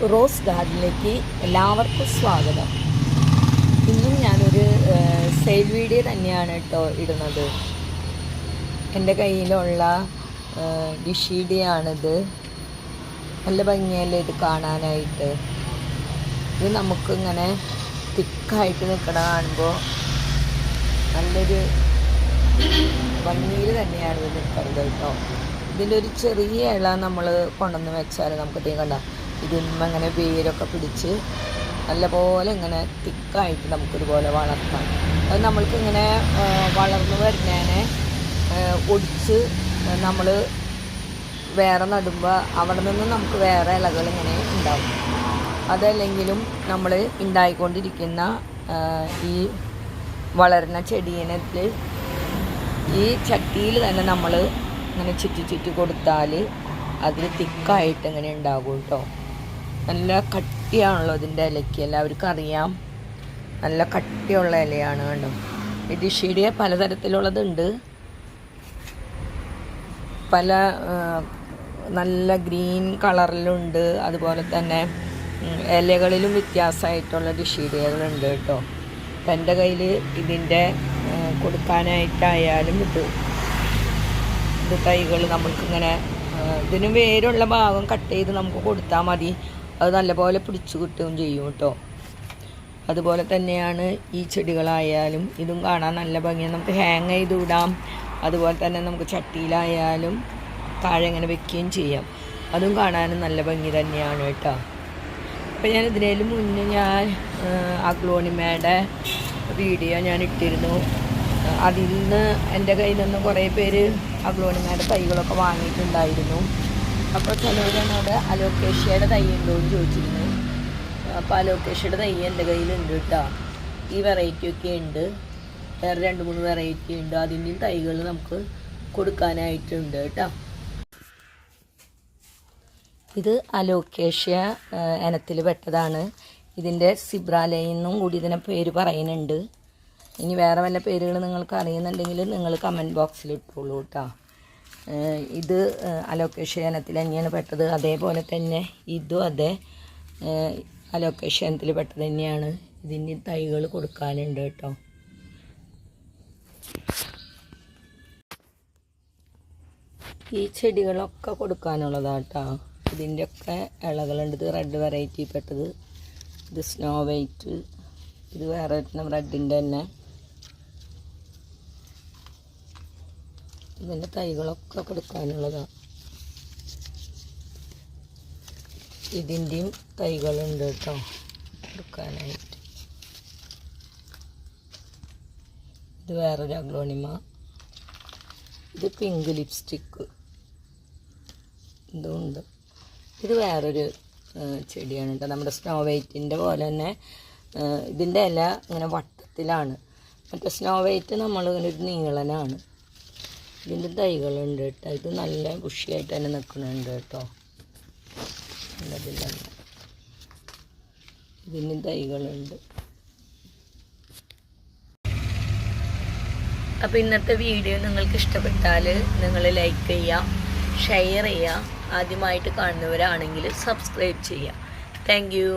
Rose ഗാർഡനിലേക്ക് എല്ലാവർക്കും സ്വാഗതം. ഇന്നും ഞാനൊരു സെയിൽ വീഡിയോ തന്നെയാണ് കേട്ടോ ഇടുന്നത്. എൻ്റെ കയ്യിലുള്ള ഡിഷീഡിയാണിത്. നല്ല ഭംഗിയല്ലേ ഇത് കാണാനായിട്ട്. ഇത് നമുക്കിങ്ങനെ തിക്കായിട്ട് നിൽക്കണ കാണുമ്പോൾ നല്ലൊരു ഭംഗിയിൽ തന്നെയാണ് ഇത് നിൽക്കുന്നത് കേട്ടോ. ഇതിൻ്റെ ഒരു ചെറിയ ഇല നമ്മൾ കൊണ്ടുവന്ന് വെച്ചാൽ നമുക്ക് കണ്ട ഇതിന്മ ഇങ്ങനെ വേരൊക്കെ പിടിച്ച് നല്ലപോലെ ഇങ്ങനെ തിക്കായിട്ട് നമുക്കിതുപോലെ വളർത്താം. അത് നമ്മൾക്കിങ്ങനെ വളർന്നു വരുന്നതിനെ ഒടിച്ച് നമ്മൾ വേറെ നടുമ്പോൾ അവിടെ നിന്ന് നമുക്ക് വേറെ ഇലകൾ ഇങ്ങനെ ഉണ്ടാവും. അതല്ലെങ്കിലും നമ്മൾ ഉണ്ടായിക്കൊണ്ടിരിക്കുന്ന ഈ വളരുന്ന ചെടീനത്തിൽ ഈ ചട്ടിയിൽ തന്നെ നമ്മൾ ഇങ്ങനെ ചുറ്റി കൊടുത്താൽ അതിൽ തിക്കായിട്ട് ഇങ്ങനെ ഉണ്ടാകും കേട്ടോ. നല്ല കട്ടിയാണല്ലോ ഇതിൻ്റെ ഇലയ്ക്ക്, എല്ലാവർക്കും അറിയാം. നല്ല കട്ടിയുള്ള ഇലയാണ് കണ്ടോ. ഈ ഡിഷീഡിയ പലതരത്തിലുള്ളതുണ്ട്. പല നല്ല ഗ്രീൻ കളറിലുണ്ട്. അതുപോലെ തന്നെ ഇലകളിലും വ്യത്യാസമായിട്ടുള്ള ഡിഷീഡിയകളുണ്ട് കേട്ടോ. അപ്പം എൻ്റെ കയ്യിൽ ഇതിൻ്റെ കൊടുക്കാനായിട്ടായാലും ഇത് തൈകൾ നമുക്കിങ്ങനെ ഇതിന് വേരുള്ള ഭാഗം കട്ട് ചെയ്ത് നമുക്ക് കൊടുത്താൽ മതി. അത് നല്ലപോലെ പിടിച്ചു കിട്ടുകയും ചെയ്യും കേട്ടോ. അതുപോലെ തന്നെയാണ് ഈ ചെടികളായാലും. ഇതും കാണാൻ നല്ല ഭംഗിയാണ്. നമുക്ക് ഹാങ് ചെയ്ത് വിടാം. അതുപോലെ തന്നെ നമുക്ക് ചട്ടിയിലായാലും താഴെ ഇങ്ങനെ വെക്കുകയും ചെയ്യാം. അതും കാണാനും നല്ല ഭംഗി തന്നെയാണ് കേട്ടോ. അപ്പോൾ ഞാൻ ഇതിനേലും മുന്നേ ഞാൻ അഗ്ലോണിമയുടെ വീഡിയോ ഞാൻ ഇട്ടിരുന്നു. അതിൽ നിന്ന് എൻ്റെ കയ്യിൽ നിന്ന് കുറേ പേര് അഗ്ലോണിമയുടെ തൈകളൊക്കെ വാങ്ങിയിട്ടുണ്ടായിരുന്നു. അപ്പോൾ ചിലവരെന്നോട് അലോക്കേഷ്യയുടെ തൈ ഉണ്ടോ എന്ന് ചോദിച്ചിരുന്നു. അപ്പോൾ അലോക്കേഷ്യയുടെ തൈ എൻ്റെ കയ്യിലുണ്ട് കേട്ടോ. ഈ വെറൈറ്റിയൊക്കെ ഉണ്ട്. വേറെ 2-3 വെറൈറ്റി ഉണ്ട്. അതിൻ്റെയും തൈകൾ നമുക്ക് കൊടുക്കാനായിട്ടുണ്ട് കേട്ടോ. ഇത് അലോക്കേഷ്യ ഇനത്തിൽ പെട്ടതാണ്. ഇതിൻ്റെ സിബ്രാലയെന്നും കൂടി ഇതിനെ പേര് പറയുന്നുണ്ട്. ഇനി വേറെ വല്ല പേരുകൾ നിങ്ങൾക്ക് അറിയുന്നുണ്ടെങ്കിൽ നിങ്ങൾ കമൻറ്റ് ബോക്സിൽ ഇട്ടോളൂ കേട്ടോ. ഇത് അലോക്കേഷ്യ ഇനത്തിൽ തന്നെയാണ് പെട്ടത്. അതേപോലെ തന്നെ ഇതും അതെ അലോക്കേഷ്യ ഇനത്തിൽ പെട്ടത് തന്നെയാണ്. ഇതിൻ്റെ തൈകൾ കൊടുക്കാനുണ്ട് കേട്ടോ. ഈ ചെടികളൊക്കെ കൊടുക്കാനുള്ളതാണ് കേട്ടോ. ഇതിൻ്റെയൊക്കെ ഇലകളുണ്ട്. ഇത് റെഡ് വെറൈറ്റി പെട്ടത്. ഇത് സ്നോ വൈറ്റ്. ഇത് വേറെ റെഡിൻ്റെ തന്നെ. ഇതിൻ്റെ തൈകളൊക്കെ കൊടുക്കാനുള്ളതാണ്. ഇതിൻ്റെയും തൈകളുണ്ട് കേട്ടോ കൊടുക്കാനായിട്ട്. ഇത് വേറൊരു അഗ്ലോണിമ. ഇത് പിങ്ക് ലിപ്സ്റ്റിക്ക്. ഇതുണ്ട്. ഇത് വേറൊരു ചെടിയാണ് കേട്ടോ. നമ്മുടെ സ്നോ വൈറ്റിൻ്റെ പോലെ തന്നെ ഇതിൻ്റെ ഇല ഇങ്ങനെ വട്ടത്തിലാണ്. മറ്റേ സ്നോ വൈറ്റ് നമ്മളിങ്ങനെ ഒരു നീളനാണ്. ഇതിൻ്റെ തൈകളുണ്ട് കേട്ടോ. ഇത് നല്ല ബുഷിയായിട്ട് തന്നെ നിൽക്കുന്നുണ്ട് കേട്ടോ. ഇതിന് തൈകളുണ്ട്. അപ്പോൾ ഇന്നത്തെ വീഡിയോ നിങ്ങൾക്ക് ഇഷ്ടപ്പെട്ടാൽ നിങ്ങൾ ലൈക്ക് ചെയ്യുക, ഷെയർ ചെയ്യുക. ആദ്യമായിട്ട് കാണുന്നവരാണെങ്കിൽ സബ്സ്ക്രൈബ് ചെയ്യുക. Thank you.